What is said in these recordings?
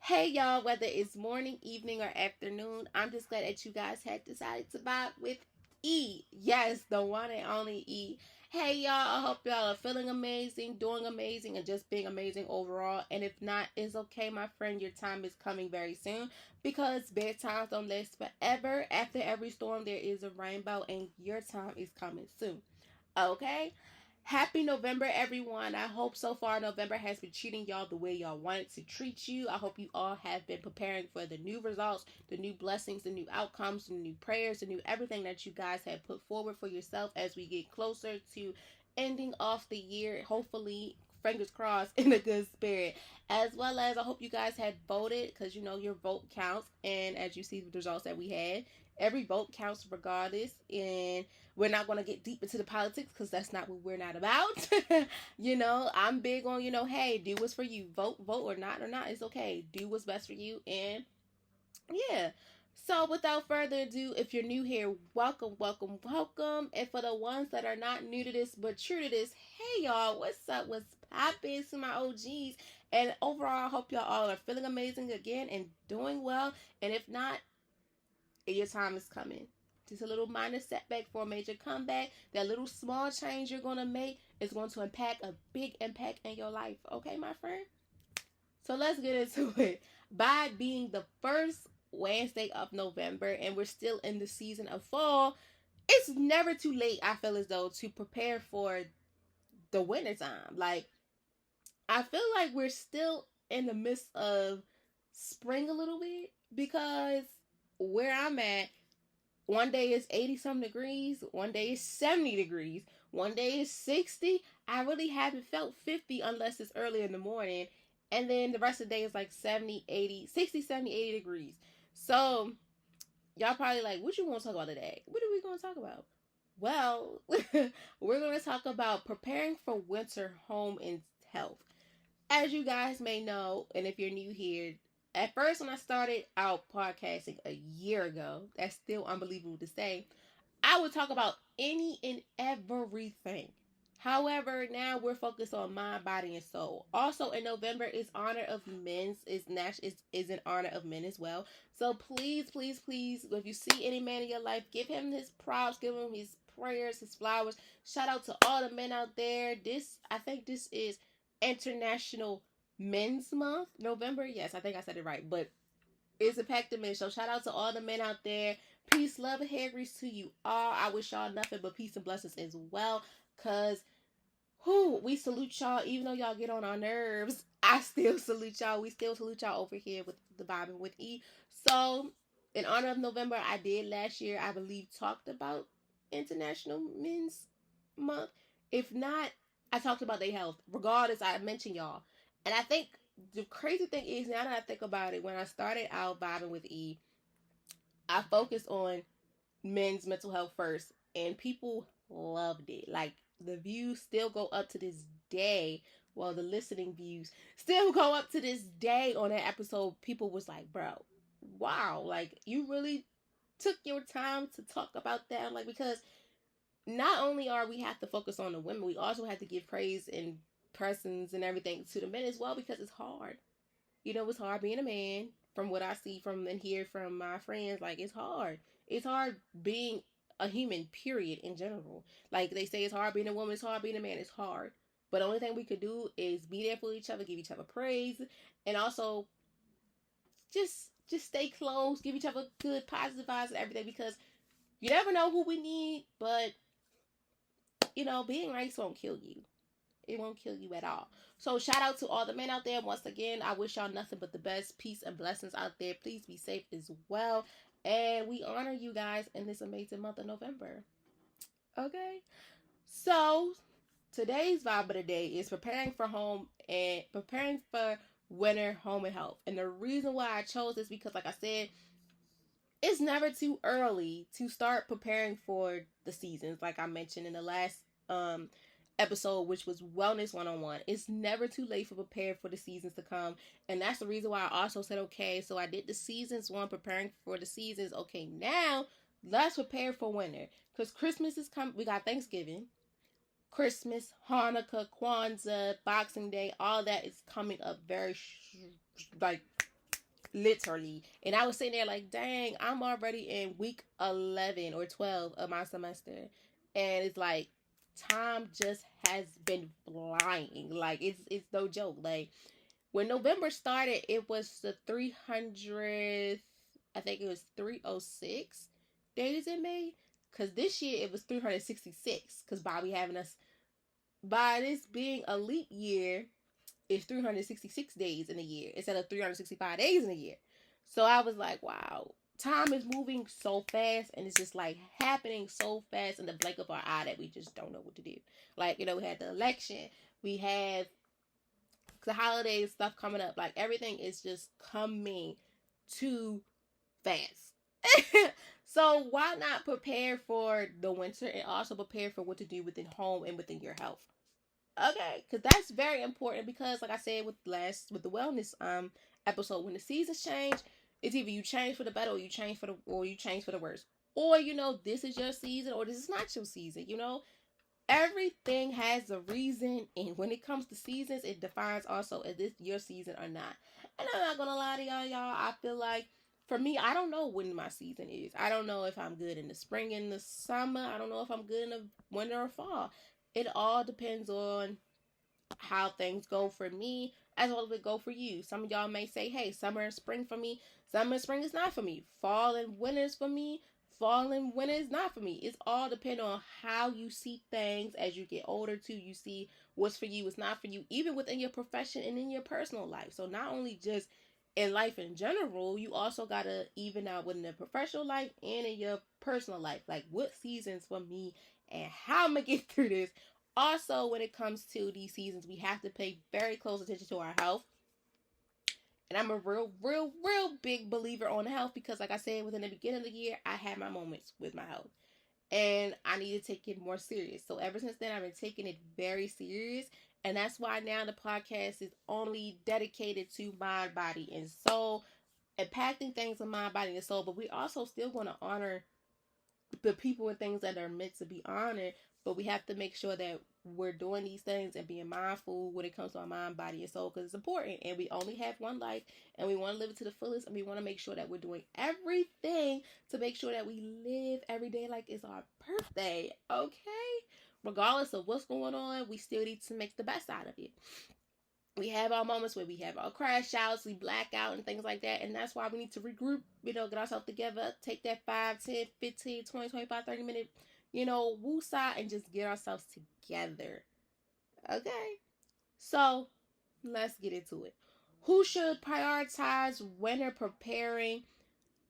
Hey y'all, whether it's morning, evening, or afternoon, I'm just glad that you guys had decided to vibe with E. Yes, the one and only E. Hey y'all, I hope y'all are feeling amazing, doing amazing, and just being amazing overall. And if not, it's okay, my friend. Your time is coming very soon because bedtimes don't last forever. After every storm, there is a rainbow, and your time is coming soon. Okay? Happy November, everyone. I hope so far November has been treating y'all the way y'all wanted to treat you. I hope you all have been preparing for the new results, the new blessings, the new outcomes, the new prayers, the new everything that you guys have put forward for yourself as we get closer to ending off the year. Hopefully, fingers crossed, in a good spirit. As well as I hope you guys had voted because you know your vote counts. And as you see the results that we had, every vote counts regardless. And we're not going to get deep into the politics because that's not what we're not about. I'm big on, hey, do what's for you. Vote or not. It's okay. Do what's best for you. And yeah. So without further ado, if you're new here, welcome, welcome, welcome. And for the ones that are not new to this but true to this, hey y'all, what's up? What's poppin' to my OGs? And overall, I hope y'all all are feeling amazing again and doing well. And if not, your time is coming. Just a little minor setback for a major comeback. That little small change you're going to make is going to impact a big impact in your life. Okay, my friend? So let's get into it. By being the first Wednesday of November and we're still in the season of fall, it's never too late, I feel as though, to prepare for the winter time. Like, I feel like we're still in the midst of spring a little bit because where I'm at, one day is 80 some degrees, one day is 70 degrees, one day is 60. I really haven't felt 50 unless it's early in the morning. And then the rest of the day is like 70, 80, 60, 70, 80 degrees. So, y'all probably like, what you want to talk about today? What are we going to talk about? Well, we're going to talk about preparing for winter home and health. As you guys may know, and if you're new here, at first when I started out podcasting a year ago, that's still unbelievable to say, I would talk about any and everything. However, now we're focused on mind, body, and soul. Also, in November is honor of men's is in honor of men as well. So please, please, please, if you see any man in your life, give him his props, give him his prayers, his flowers. Shout out to all the men out there. I think this is International Men's Month, November. Yes, I think I said it right, but it's a pact of men. So shout out to all the men out there. Peace, love, and hair grease to you all. I wish y'all nothing but peace and blessings as well. Cause we salute y'all, even though y'all get on our nerves. I still salute y'all. We still salute y'all over here with the Bible with E. So, in honor of November, I did last year, I believe, talked about International Men's Month. If not, I talked about their health. Regardless, I mentioned y'all. And I think the crazy thing is, now that I think about it, when I started out vibing with E, I focused on men's mental health first, and people loved it. Like, the views still go up to this day. Well, the listening views still go up to this day on that episode. People was like, bro, wow, like, you really took your time to talk about that. Like, because not only are we have to focus on the women, we also have to give praise and persons and everything to the men as well, because it's hard. It's hard being a man. From what I see from and hear from my friends, like, it's hard. It's hard being a human, period, in general. Like they say, it's hard being a woman, it's hard being a man, it's hard. But the only thing we could do is be there for each other, give each other praise, and also just stay close, give each other good positive vibes and everything, because you never know who we need, but being nice won't kill you. It won't kill you at all. So shout out to all the men out there. Once again, I wish y'all nothing but the best, peace and blessings out there. Please be safe as well. And we honor you guys in this amazing month of November. Okay? So today's vibe of the day is preparing for home and preparing for winter home and health. And the reason why I chose this because, like I said, it's never too early to start preparing for the seasons, like I mentioned in the last episode, which was Wellness 101. It's never too late for prepare for the seasons to come. And that's the reason why I also said, okay, so I did the seasons one, preparing for the seasons. Okay, now let's prepare for winter. Because Christmas is coming. We got Thanksgiving, Christmas, Hanukkah, Kwanzaa, Boxing Day. All that is coming up very, like, literally. And I was sitting there like, dang, I'm already in week 11 or 12 of my semester. And it's like, time just has been flying. Like, it's no joke. Like, when November started, it was the 300th, I think it was 306 days in May. Because this year it was 366. Because by this being a leap year, it's 366 days in a year instead of 365 days in a year. So I was like, wow, time is moving so fast and it's just like happening so fast in the blink of our eye that we just don't know what to do. Like, we had the election, we have the holidays stuff coming up. Like, everything is just coming too fast. So why not prepare for the winter and also prepare for what to do within home and within your health? Okay, because that's very important. Because, like I said with the wellness episode, when the seasons change, it's either you change for the better or you change for the worse. Or this is your season or this is not your season. Everything has a reason, and when it comes to seasons, it defines also if this your season or not. And I'm not gonna lie to y'all. I feel like for me, I don't know when my season is. I don't know if I'm good in the spring and the summer. I don't know if I'm good in the winter or fall. It all depends on how things go for me as well as it go for you. Some of y'all may say, hey, summer and spring for me. Summer and spring is not for me. Fall and winter is for me. Fall and winter is not for me. It's all depend on how you see things as you get older too. You see what's for you, what's not for you, even within your profession and in your personal life. So not only just in life in general, you also gotta even out within the professional life and in your personal life. Like, what seasons for me and how I'm gonna get through this. Also, when it comes to these seasons, we have to pay very close attention to our health. And I'm a real big believer on health because, like I said, within the beginning of the year, I had my moments with my health. And I need to take it more serious. So ever since then, I've been taking it very serious. And that's why now the podcast is only dedicated to mind, body, and soul, impacting things in mind, body, and soul. But we also still want to honor the people and things that are meant to be honored, but we have to make sure that we're doing these things and being mindful when it comes to our mind, body, and soul, because it's important. And we only have one life, and we want to live it to the fullest, and we want to make sure that we're doing everything to make sure that we live every day like it's our birthday. Okay, regardless of what's going on, we still need to make the best out of it. We have our moments where we have our crash outs, we black out and things like that. And that's why we need to regroup, get ourselves together, take that 5, 10, 15, 20, 25, 30 minute, woosah and just get ourselves together. Okay? So, let's get into it. Who should prioritize when they're preparing?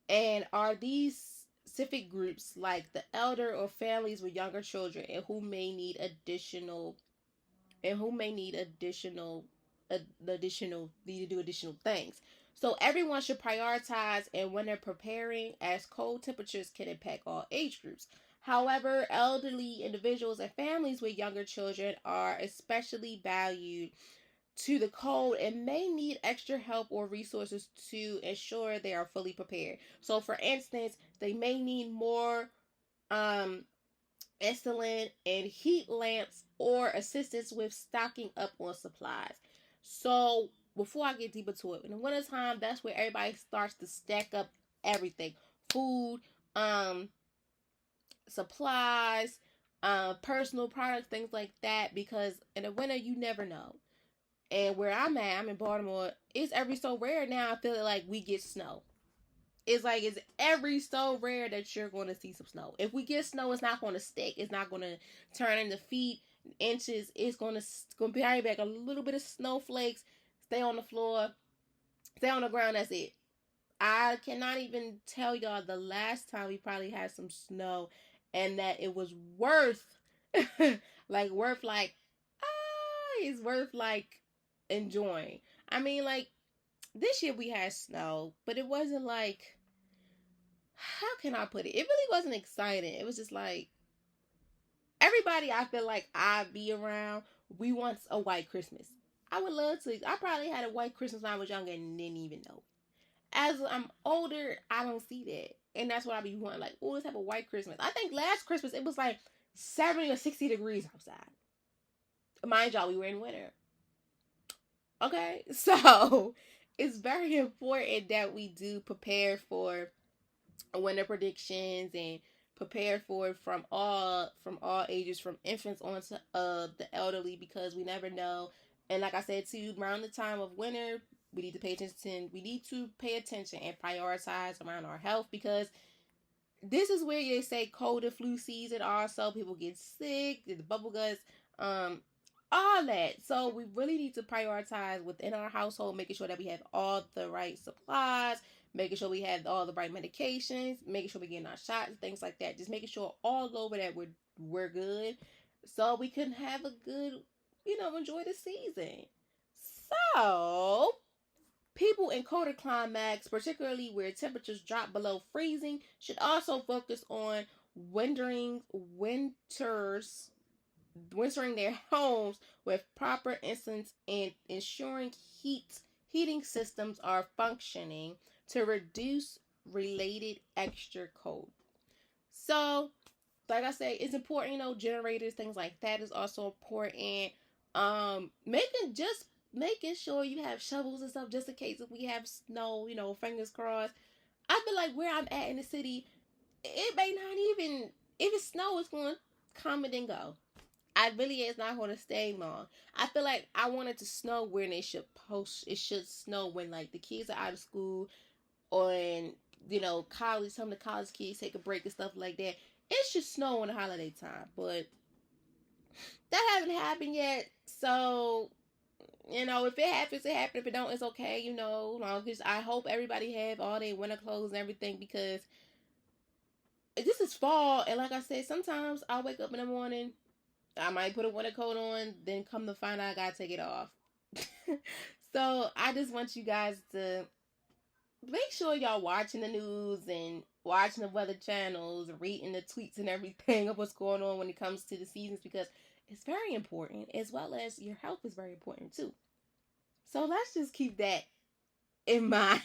And are these specific groups like the elder or families with younger children and who may need additional need to do additional things. So everyone should prioritize and when they're preparing, as cold temperatures can impact all age groups. However, elderly individuals and families with younger children are especially valued to the cold and may need extra help or resources to ensure they are fully prepared. So for instance, they may need more um insulin and heat lamps or assistance with stocking up on supplies. So before I get deeper to it, in the wintertime, that's where everybody starts to stack up everything. Food, supplies, personal products, things like that, because in the winter you never know. And where I'm in Baltimore, it's every so rare now I feel like we get snow. It's every so rare that you're going to see some snow. If we get snow, it's not going to stick. It's not going to turn into feet, inches. It's going to carry back a little bit of snowflakes, stay on the floor, stay on the ground. That's it. I cannot even tell y'all the last time we probably had some snow and that it was worth, it's worth like enjoying. I mean, like, this year we had snow, but it wasn't like, how can I put it? It really wasn't exciting. It was just like, everybody I feel like I be around, we want a white Christmas. I would love to. I probably had a white Christmas when I was younger and didn't even know. As I'm older, I don't see that. And that's what I be wanting. Like, oh, let's have a white Christmas. I think last Christmas it was like 70 or 60 degrees outside. Mind y'all, we were in winter. Okay? So, it's very important that we do prepare for winter predictions and prepare for it from all ages, from infants on to the elderly, because we never know. And like I said too, around the time of winter, we need to pay attention. We need to pay attention and prioritize around our health, because this is where they say cold and flu season. Also, people get sick, the bubble guts, um, all that. So we really need to prioritize within our household, making sure that we have all the right supplies, making sure we have all the right medications, making sure we're getting our shots, things like that. Just making sure all over that we're good, so we can have a good, enjoy the season. So people in colder climates, particularly where temperatures drop below freezing, should also focus on wintering winters wintering their homes with proper insulation and ensuring heating systems are functioning to reduce related extra cold. So, like I say, it's important, generators, things like that is also important. Making sure you have shovels and stuff just in case if we have snow, fingers crossed. I feel like where I'm at in the city, it may not even, if it snow, it's going to come and then go. I really is not going to stay long. I feel like I want it to snow when it should snow when like the kids are out of school, or in, college, some of the college kids take a break and stuff like that. It should snow on the holiday time, but that hasn't happened yet. So, if it happens, it happens. If it don't, it's okay. Long as I hope everybody have all their winter clothes and everything, because this is fall, and like I said, sometimes I wake up in the morning, I might put a winter coat on, then come to find out I gotta take it off. So I just want you guys to make sure y'all watching the news and watching the weather channels, reading the tweets and everything of what's going on when it comes to the seasons, because it's very important, as well as your health is very important too. So let's just keep that in mind.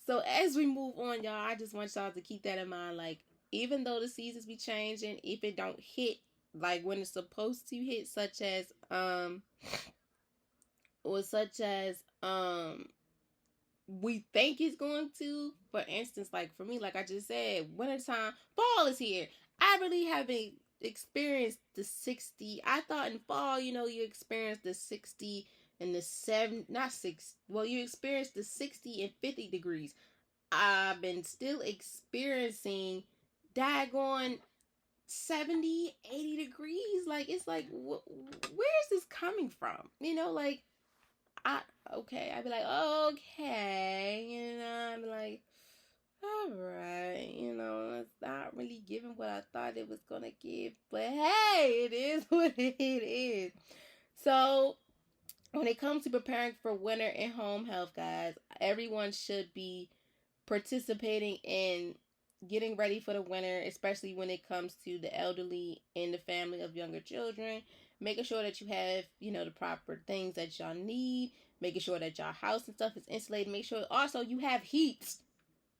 So as we move on, y'all, I just want y'all to keep that in mind. Like, even though the seasons be changing, if it don't hit like when it's supposed to hit, such as we think it's going to. For instance, like for me, like I just said, wintertime, fall is here. I really haven't experienced the 60. I thought in fall, you experience the 60 and the 7, not 6. Well, you experience the 60 and 50 degrees. I've been still experiencing daggone 70, 80 degrees. Like, it's like, where is this coming from? Like, I okay, I'd be like, okay, I'd be like, all right, it's not really giving what I thought it was gonna give, but hey, it is what it is. So when it comes to preparing for winter and home health, guys, everyone should be participating in getting ready for the winter, especially when it comes to the elderly and the family of younger children. Making sure that you have, the proper things that y'all need. Making sure that y'all house and stuff is insulated. Make sure also you have heat.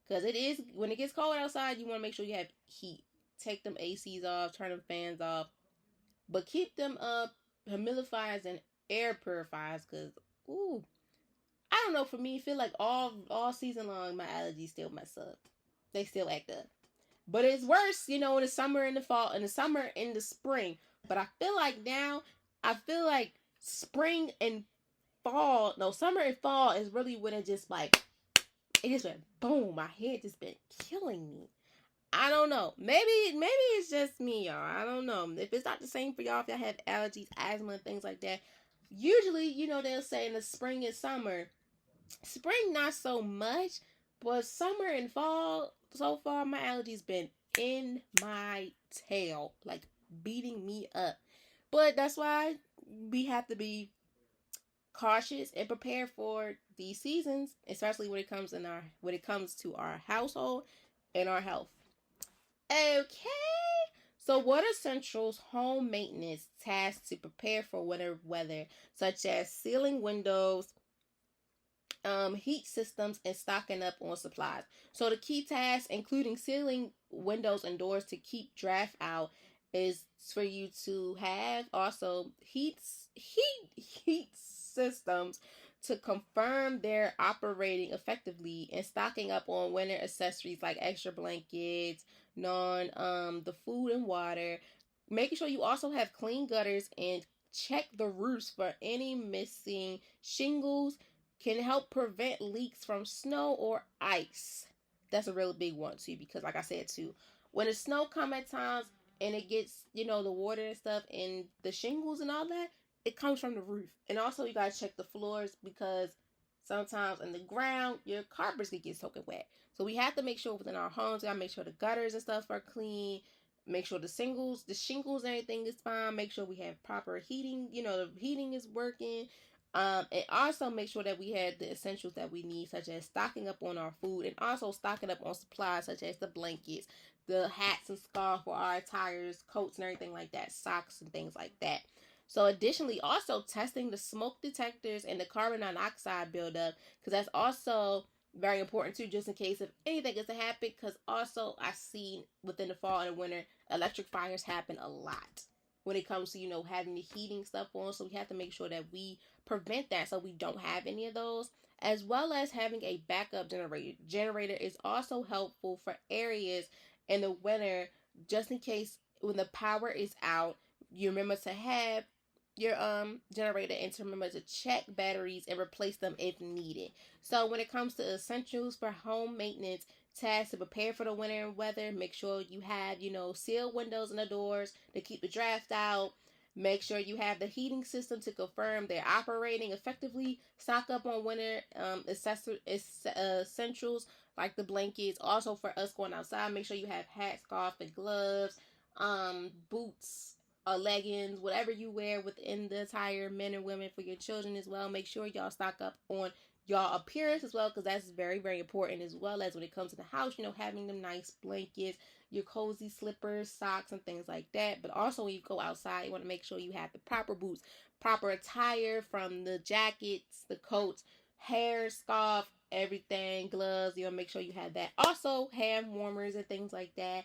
Because it is, when it gets cold outside, you want to make sure you have heat. Take them ACs off, turn them fans off. But keep them up, humidifiers and air purifiers. Because, ooh, I don't know, for me, I feel like all season long, my allergies still mess up. They still act up. But it's worse, in the summer and the fall, in the summer and the spring. But I feel like now, spring and fall, no, summer and fall is really when it just like, it just went boom. My head just been killing me. I don't know. Maybe it's just me, y'all. I don't know. If it's not the same for y'all, if y'all have allergies, asthma, and things like that. Usually, they'll say in the spring and summer. Spring, not so much, but summer and fall, so far, my allergies been in my tail, like beating me up. But that's why we have to be cautious and prepared for these seasons, especially when it comes to our household and our health. Okay. So, what are Central's home maintenance tasks to prepare for winter weather, such as sealing windows, heat systems, and stocking up on supplies? So, the key tasks, including sealing windows and doors to keep draft out, is for you to have also heat systems to confirm they're operating effectively and stocking up on winter accessories like extra blankets, non the food and water, making sure you also have clean gutters and check the roofs for any missing shingles can help prevent leaks from snow or ice. That's a really big one too, because like I said too, when the snow come at times and it gets, the water and stuff and the shingles and all that, it comes from the roof. And also you gotta check the floors because sometimes in the ground your carpets can get soaking wet. So we have to make sure within our homes, we gotta make sure the gutters and stuff are clean. Make sure the shingles, and everything is fine. Make sure we have proper heating. The heating is working. And also make sure that we have the essentials that we need, such as stocking up on our food and also stocking up on supplies such as the blankets, the hats and scarf for our attires, coats and everything like that, socks and things like that. So additionally, also testing the smoke detectors and the carbon monoxide buildup, because that's also very important too, just in case if anything is to happen. Because also I see within the fall and the winter, electric fires happen a lot when it comes to having the heating stuff on. So we have to make sure that we prevent that so we don't have any of those, as well as having a backup generator is also helpful for areas in the winter, just in case when the power is out, you remember to have your generator and to remember to check batteries and replace them if needed. So when it comes to essentials for home maintenance tasks to prepare for the winter and weather, make sure you have sealed windows and the doors to keep the draft out. Make sure you have the heating system to confirm they're operating effectively. Stock up on winter essentials like the blankets. Also for us going outside, make sure you have hats, scarf, and gloves, boots, leggings, whatever you wear within the attire, men and women, for your children as well. Make sure y'all stock up on y'all appearance as well, because that's very, very important, as well as when it comes to the house, having them nice blankets, your cozy slippers, socks, and things like that. But also when you go outside, you want to make sure you have the proper boots, proper attire, from the jackets, the coats, hair, scarf, everything, gloves. Make sure you have that. Also hand warmers and things like that.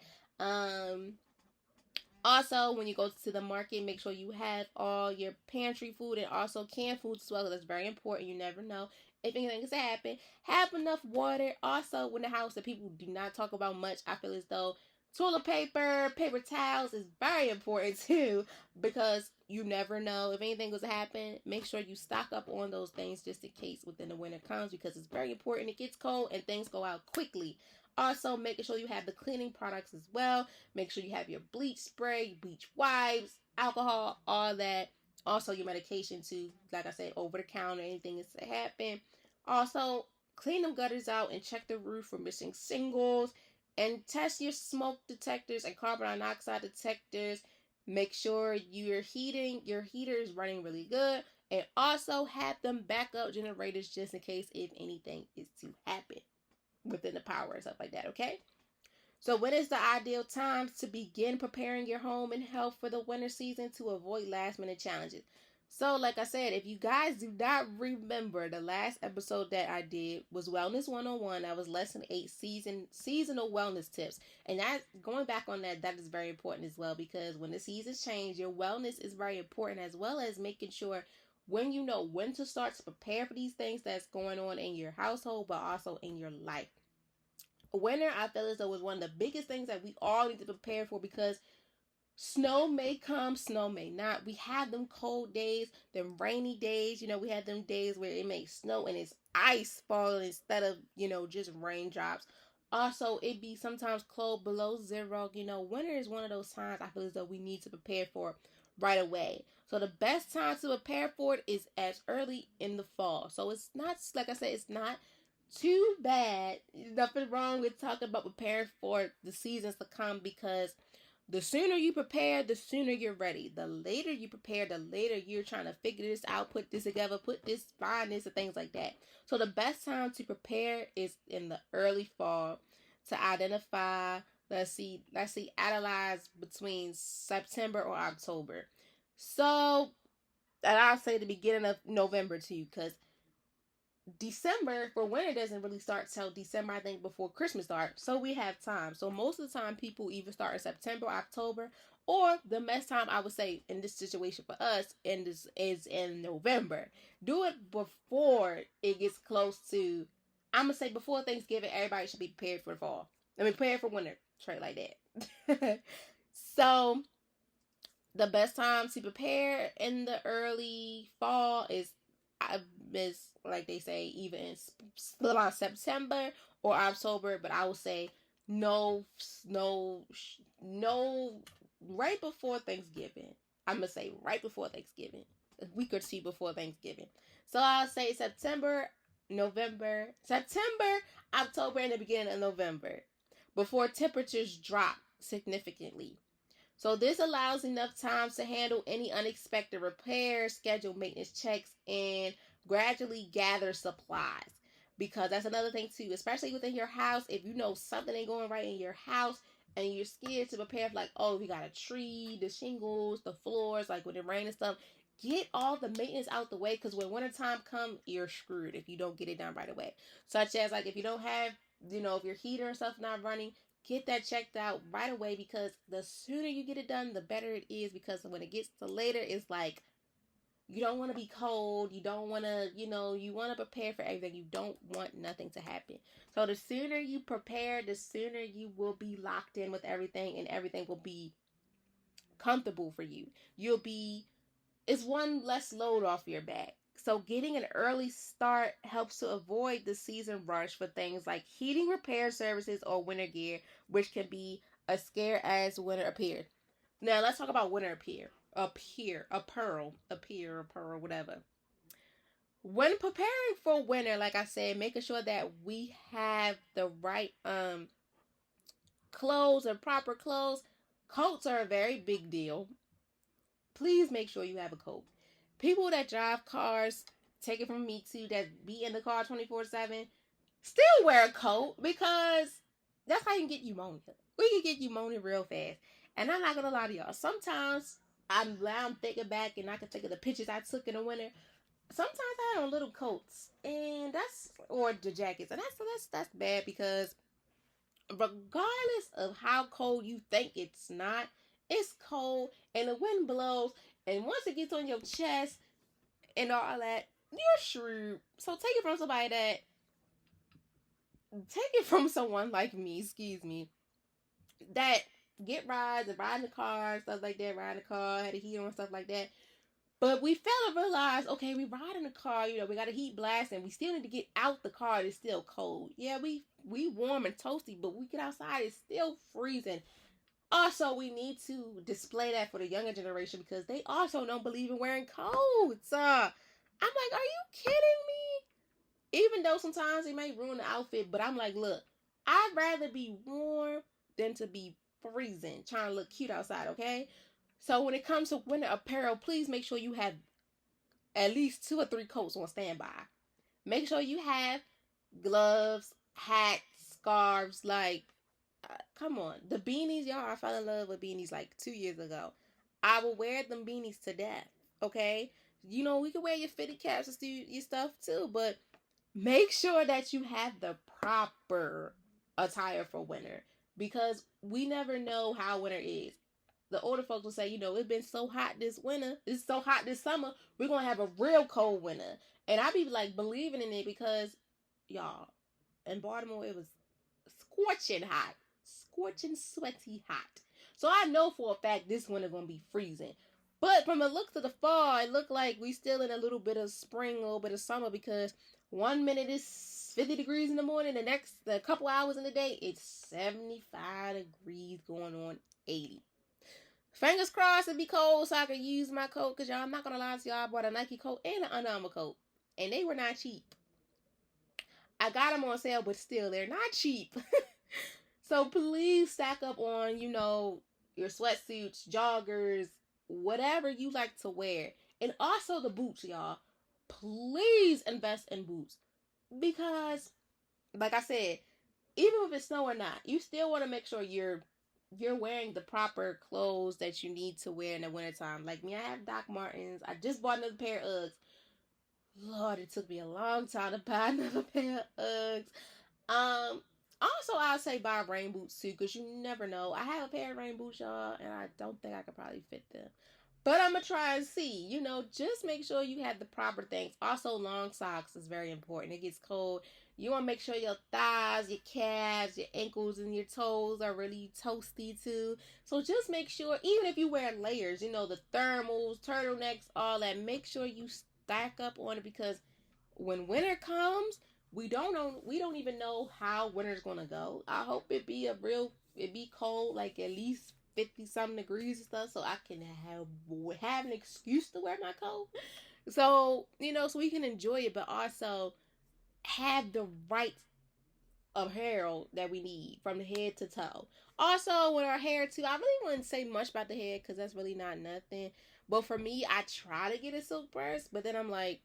Also, when you go to the market, make sure you have all your pantry food and also canned foods as well. That's very important. You never know if anything is to happen. Have enough water. Also, when the house that people do not talk about much, I feel as though toilet paper, paper towels is very important too, because you never know if anything was to happen. Make sure you stock up on those things just in case within the winter comes, because it's very important. It gets cold and things go out quickly. Also, making sure you have the cleaning products as well. Make sure you have your bleach spray, bleach wipes, alcohol, all that. Also, your medication too. Like I said, over the counter, anything is to happen. Also, clean them gutters out and check the roof for missing shingles. And test your smoke detectors and carbon monoxide detectors. Make sure your heater is running really good. And also have them backup generators just in case if anything is to happen within the power and stuff like that, okay? So when is the ideal time to begin preparing your home and health for the winter season to avoid last minute challenges? So like I said, if you guys do not remember, the last episode that I did was Wellness 101. That was lesson 8, seasonal wellness tips. And that, going back on that is very important as well, because when the seasons change, your wellness is very important, as well as making sure when you know when to start to prepare for these things that's going on in your household, but also in your life. Winter, I feel as though, is one of the biggest things that we all need to prepare for, because snow may come, snow may not. We have them cold days, them rainy days. We have them days where it may snow and it's ice falling instead of, just raindrops. Also, it be sometimes cold below zero. Winter is one of those times I feel as though we need to prepare for right away. So the best time to prepare for it is as early in the fall. So it's not, like I said, it's not too bad. Nothing wrong with talking about preparing for the seasons to come, because the sooner you prepare, the sooner you're ready. The later you prepare, the later you're trying to figure this out, put this together, put this, find this, and things like that. So the best time to prepare is in the early fall to identify, analyze between September or October. So, and I'll say the beginning of November too, because December for winter doesn't really start till December, I think, before Christmas starts. So we have time. So most of the time, people either start in September, October, or the best time I would say in this situation for us in this is in November. Do it before it gets close to. I'm gonna say before Thanksgiving, everybody should be prepared for fall. I mean, prepared for winter. Straight like that. So the best time to prepare in the early fall is like they say either in September or October, but I would say no no no right before Thanksgiving. I'm gonna say right before Thanksgiving, a week or two before Thanksgiving. So I'll say September, October, and the beginning of November, before temperatures drop significantly. So this allows enough time to handle any unexpected repairs, schedule maintenance checks, and gradually gather supplies. Because that's another thing too, especially within your house. If you know something ain't going right in your house and you're scared to prepare for, like, oh, we got a tree, the shingles, the floors, like with the rain and stuff, get all the maintenance out the way, because when wintertime comes, you're screwed if you don't get it done right away. Such as, like, if you don't have, if your heater and stuff not running, get that checked out right away, because the sooner you get it done, the better it is. Because when it gets to later, it's like you don't want to be cold. You don't want to, you want to prepare for everything. You don't want nothing to happen. So the sooner you prepare, the sooner you will be locked in with everything, and everything will be comfortable for you. It's one less load off your back. So getting an early start helps to avoid the season rush for things like heating repair services or winter gear, which can be a scare as winter appeared. Now let's talk about winter appear, whatever. When preparing for winter, like I said, making sure that we have the right clothes and proper clothes. Coats are a very big deal. Please make sure you have a coat. People that drive cars, take it from me too, that be in the car 24/7, still wear a coat, because that's how you can get pneumonia. We can get pneumonia real fast. And I'm not gonna lie to y'all. Sometimes I'm thinking back and I can think of the pictures I took in the winter. Sometimes I had on little coats, and or the jackets, and that's bad, because regardless of how cold you think it's cold, and the wind blows, and once it gets on your chest and all that, you're shrewd. So take it from someone like me, excuse me, that get rides and ride in the car, stuff like that, ride in the car, had a heat on, stuff like that. But we fail to realize, okay, we ride in the car, we got a heat blast, and we still need to get out the car. It's still cold. Yeah, we warm and toasty, but we get outside, it's still freezing. Also, we need to display that for the younger generation, because they also don't believe in wearing coats. I'm like, are you kidding me? Even though sometimes it may ruin the outfit, but I'm like, look, I'd rather be warm than to be freezing, trying to look cute outside, okay? So when it comes to winter apparel, please make sure you have at least 2 or 3 coats on standby. Make sure you have gloves, hats, scarves, like, come on. The beanies, y'all, I fell in love with beanies like 2 years ago. I will wear them beanies to death, okay? We can wear your fitted caps and do your stuff too, but make sure that you have the proper attire for winter, because we never know how winter is. The older folks will say, it's been so hot this winter, it's so hot this summer, we're going to have a real cold winter. And I be like believing in it, because, y'all, in Baltimore, it was scorching hot, scorching, sweaty hot. So I know for a fact this winter going to be freezing. But from the looks of the fall, it looked like we still in a little bit of spring, a little bit of summer, because 1 minute it's 50 degrees in the morning, the couple hours in the day, it's 75 degrees going on 80. Fingers crossed it be cold so I can use my coat, because y'all, I'm not going to lie to y'all, I bought a Nike coat and an Under Armour coat, and they were not cheap. I got them on sale, but still, they're not cheap. So please stack up on, your sweatsuits, joggers, whatever you like to wear. And also the boots, y'all. Please invest in boots. Because, like I said, even if it's snow or not, you still want to make sure you're wearing the proper clothes that you need to wear in the wintertime. Like me, I have Doc Martens. I just bought another pair of Uggs. Lord, it took me a long time to buy another pair of Uggs. Um, Also, I'll say buy rain boots too, because you never know. I have a pair of rain boots, y'all, and I don't think I could probably fit them. But I'm gonna try and see. Just make sure you have the proper things. Also, long socks is very important. It gets cold. You want to make sure your thighs, your calves, your ankles, and your toes are really toasty too. So just make sure, even if you wear layers, the thermals, turtlenecks, all that, make sure you stack up on it, because when winter comes, we don't even know how winter's gonna go. I hope it be cold, like at least 50 something degrees and stuff, so I can have an excuse to wear my coat. So so we can enjoy it, but also have the right apparel that we need from the head to toe. Also, with our hair too, I really wouldn't say much about the hair because that's really not nothing. But for me, I try to get a silk burst, but then I'm like,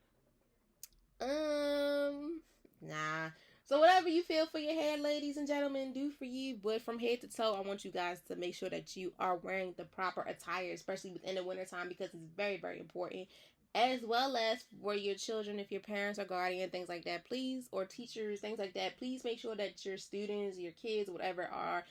nah. So whatever you feel for your hair, ladies and gentlemen, do for you. But from head to toe, I want you guys to make sure that you are wearing the proper attire, especially within the wintertime, because it's very, very important. As well as for your children, if your parents are guardian, things like that, please, or teachers, things like that, please make sure that your students, your kids, whatever, are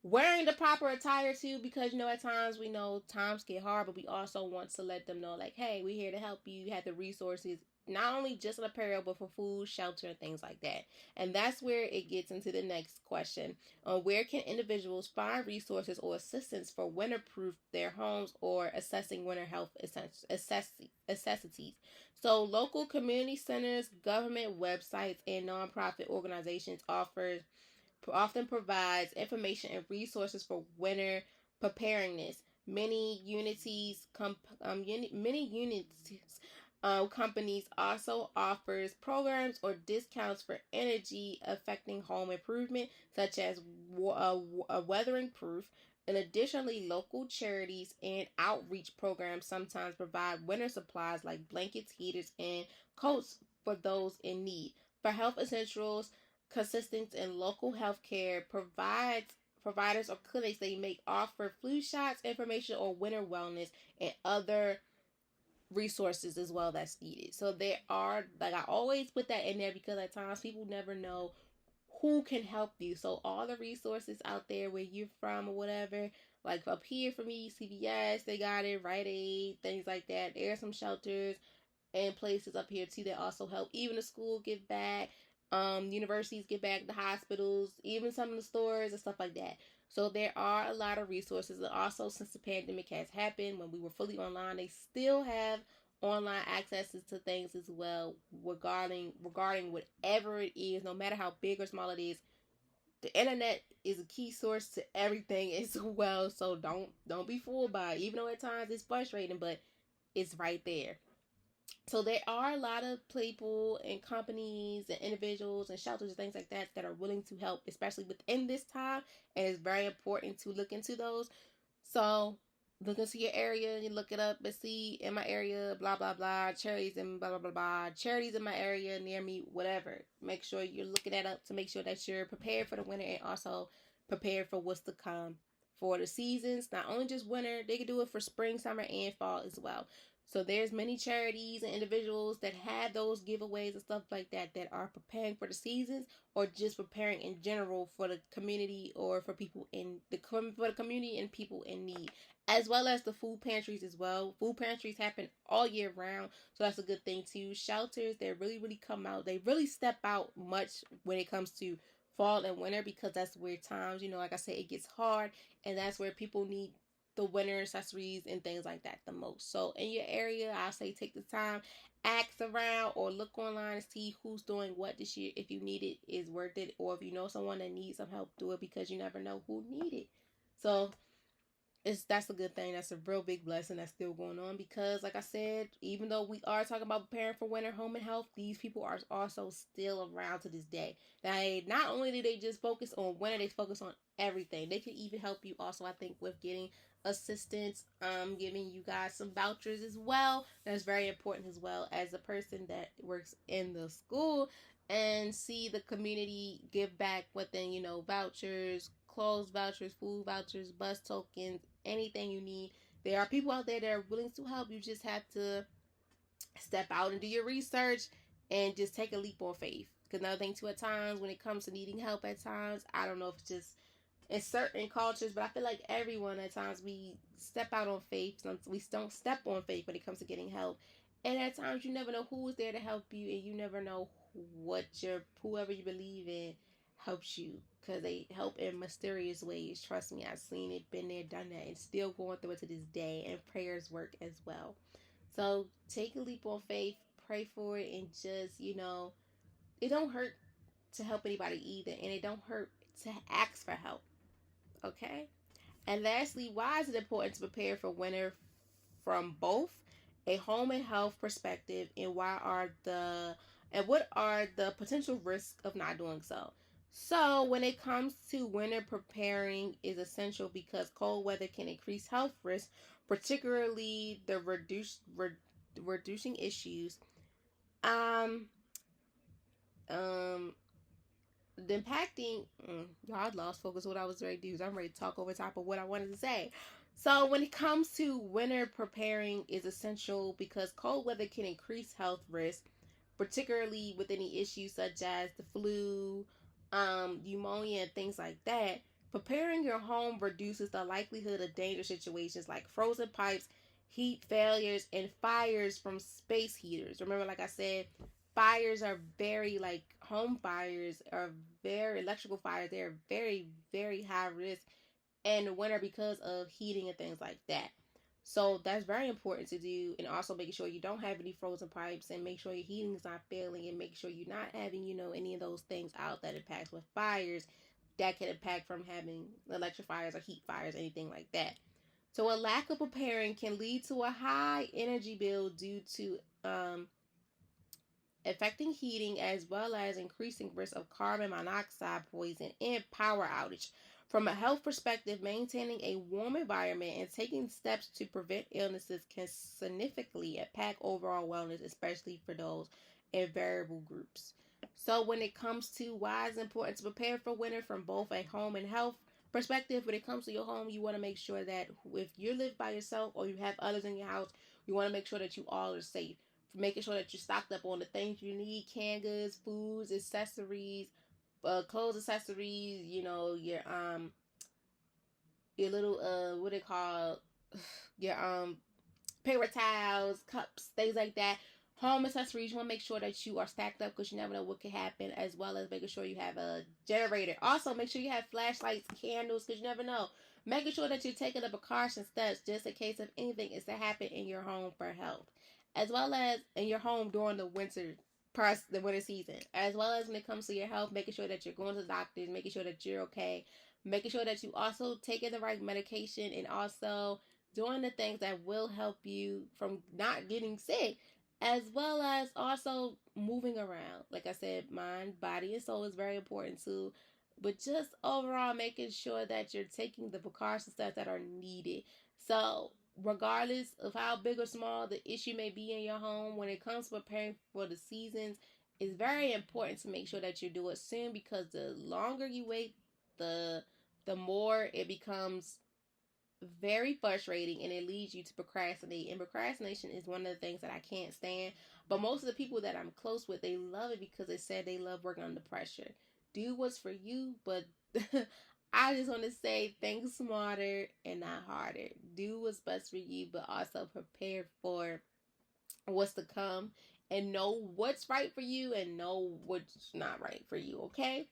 wearing the proper attire too, because at times we know times get hard, but we also want to let them know, like, hey, we're here to help you. You have the resources, not only just in apparel, but for food, shelter, and things like that. And that's where it gets into the next question: where can individuals find resources or assistance for winterproof their homes or assessing winter health necessities? So local community centers, government websites, and nonprofit organizations often provides information and resources for winter preparedness. Many unities companies also offers programs or discounts for energy affecting home improvement, such as weathering proof. And additionally, local charities and outreach programs sometimes provide winter supplies like blankets, heaters, and coats for those in need. For health essentials, consistent in local healthcare providers or clinics, they may offer flu shots, information on winter wellness, and other resources as well that's needed. So there are, like, I always put that in there because at times people never know who can help you. So all the resources out there where you're from or whatever, like up here for me, CVS, they got it, Rite Aid, things like that. There are some shelters and places up here too that also help. Even the school give back, universities give back, the hospitals, even some of the stores and stuff like that. So there are a lot of resources. And also, since the pandemic has happened, when we were fully online, they still have online accesses to things as well, regarding whatever it is, no matter how big or small it is. The internet is a key source to everything as well. So don't be fooled by it. Even though at times it's frustrating, but it's right there. So there are a lot of people and companies and individuals and shelters and things like that that are willing to help, especially within this time. And it's very important to look into those. So look into your area and you look it up and see, in my area, blah blah blah, charities and blah blah blah blah, charities in my area near me, whatever. Make sure you're looking that up to make sure that you're prepared for the winter and also prepared for what's to come for the seasons. Not only just winter, they can do it for spring, summer, and fall as well. So there's many charities and individuals that have those giveaways and stuff like that that are preparing for the seasons, or just preparing in general for the community, or for people for the community and people in need, as well as the food pantries as well. Food pantries happen all year round, so that's a good thing too. Shelters, they really come out. They really step out much when it comes to fall and winter, because that's where times, like I said, it gets hard, and that's where people need the winter accessories and things like that the most. So in your area, I'll say take the time, ask around or look online and see who's doing what this year. If you need it, is worth it, or if you know someone that needs some help, do it, because you never know who need it. So that's a good thing. That's a real big blessing that's still going on, because like I said, even though we are talking about preparing for winter, home and health, these people are also still around to this day. They not only do they just focus on winter, they focus on everything. They can even help you also, I think, with getting assistance, giving you guys some vouchers as well. That's very important, as well as a person that works in the school and see the community give back within, vouchers, clothes vouchers, food vouchers, bus tokens, anything you need. There are people out there that are willing to help. You just have to step out and do your research and just take a leap on faith. Because another thing too, at times when it comes to needing help, at times I don't know if it's just in certain cultures, but I feel like everyone at times we step out on faith. We don't step on faith when it comes to getting help, and at times you never know who is there to help you, and you never know what your whoever you believe in helps you because they help in mysterious ways. Trust me, I've seen it, been there, done that, and still going through it to this day. And prayers work as well. So take a leap on faith, pray for it, and just it don't hurt to help anybody either, and it don't hurt to ask for help. Okay. And lastly, why is it important to prepare for winter from both a home and health perspective, and what are the potential risks of not doing so? So, when it comes to winter, preparing is essential because cold weather can increase health risks, particularly the reducing issues. Um, um, the impacting y'all, I lost focus what I was ready to do. I'm ready to talk over top of what I wanted to say. So when it comes to winter, preparing is essential because cold weather can increase health risks, particularly with any issues such as the flu, pneumonia, and things like that. Preparing your home reduces the likelihood of dangerous situations like frozen pipes, heat failures, and fires from space heaters. Remember, like I said, fires are very, like, home fires are very electrical fires. They're very, very high risk in the winter because of heating and things like that. So that's very important to do, and also making sure you don't have any frozen pipes, and make sure your heating is not failing, and make sure you're not having any of those things out that impacts with fires that can impact from having electric fires or heat fires, anything like that. So a lack of preparing can lead to a high energy bill due to affecting heating as well as increasing risk of carbon monoxide poison and power outage. From a health perspective, maintaining a warm environment and taking steps to prevent illnesses can significantly impact overall wellness, especially for those in variable groups. So, when it comes to why it's important to prepare for winter from both a home and health perspective, when it comes to your home, you want to make sure that if you live by yourself or you have others in your house, you want to make sure that you all are safe, making sure that you're stocked up on the things you need: canned goods, foods, accessories, clothes, accessories. Your little what they call your paper towels, cups, things like that. Home accessories, you want to make sure that you are stacked up because you never know what could happen, as well as making sure you have a generator. Also, make sure you have flashlights, candles, because you never know. Making sure that you're taking the precaution steps just in case if anything is to happen in your home for health, as well as in your home during the winter season, as well as when it comes to your health, making sure that you're going to the doctors, making sure that you're okay, making sure that you also taking the right medication, and also doing the things that will help you from not getting sick, as well as also moving around. Like I said, mind, body, and soul is very important too. But just overall making sure that you're taking the precaution steps that are needed. So, regardless of how big or small the issue may be in your home, when it comes to preparing for the seasons, it's very important to make sure that you do it soon, because the longer you wait, the more it becomes very frustrating, and it leads you to procrastinate. And procrastination is one of the things that I can't stand. But most of the people that I'm close with, they love it because they said they love working under pressure. Do what's for you, but I just want to say think smarter and not harder. Do what's best for you, but also prepare for what's to come, and know what's right for you and know what's not right for you, okay?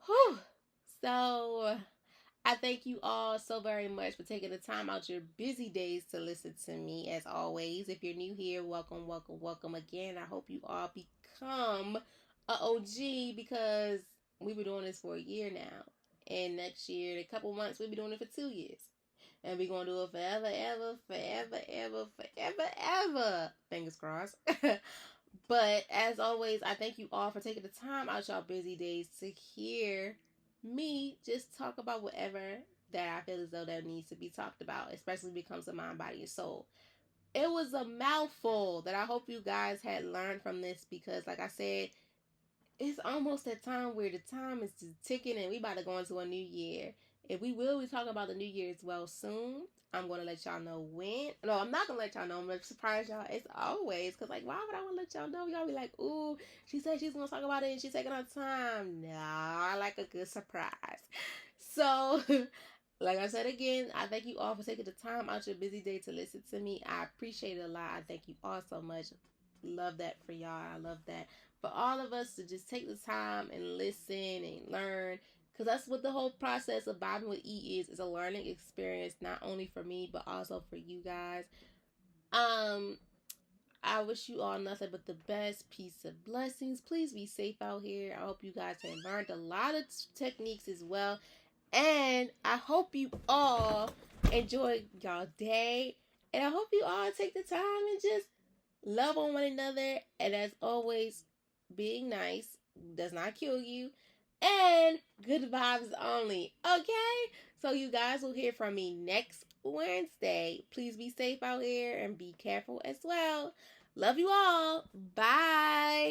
Whew. So I thank you all so very much for taking the time out your busy days to listen to me. As always, if you're new here, welcome, welcome, welcome again. I hope you all become a OG, because we've been doing this for a year now. And next year, in a couple months, we'll be doing it for 2 years. And we're going to do it forever, ever, forever, ever, forever, ever. Fingers crossed. But as always, I thank you all for taking the time out your busy days to hear me just talk about whatever that I feel as though that needs to be talked about, especially when it comes to mind, body, and soul. It was a mouthful that I hope you guys had learned from this, because like I said, it's almost that time where the time is just ticking and we about to go into a new year. If we will be talking about the new year as well soon. I'm going to let y'all know when. No, I'm not going to let y'all know. I'm going to surprise y'all as always. Because, like, why would I want to let y'all know? Y'all be like, ooh, she said she's going to talk about it and she's taking her time. No, I like a good surprise. So, like I said again, I thank you all for taking the time out your busy day to listen to me. I appreciate it a lot. I thank you all so much. Love that for y'all. I love that for all of us to just take the time and listen and learn. Because that's what the whole process of vibing with E is. It's a learning experience, not only for me, but also for you guys. I wish you all nothing but the best. Peace and blessings. Please be safe out here. I hope you guys have learned a lot of techniques as well. And I hope you all enjoy y'all day. And I hope you all take the time and just love on one another. And as always, being nice does not kill you. And good vibes only. Okay? So you guys will hear from me next Wednesday. Please be safe out here and be careful as well. Love you all. Bye.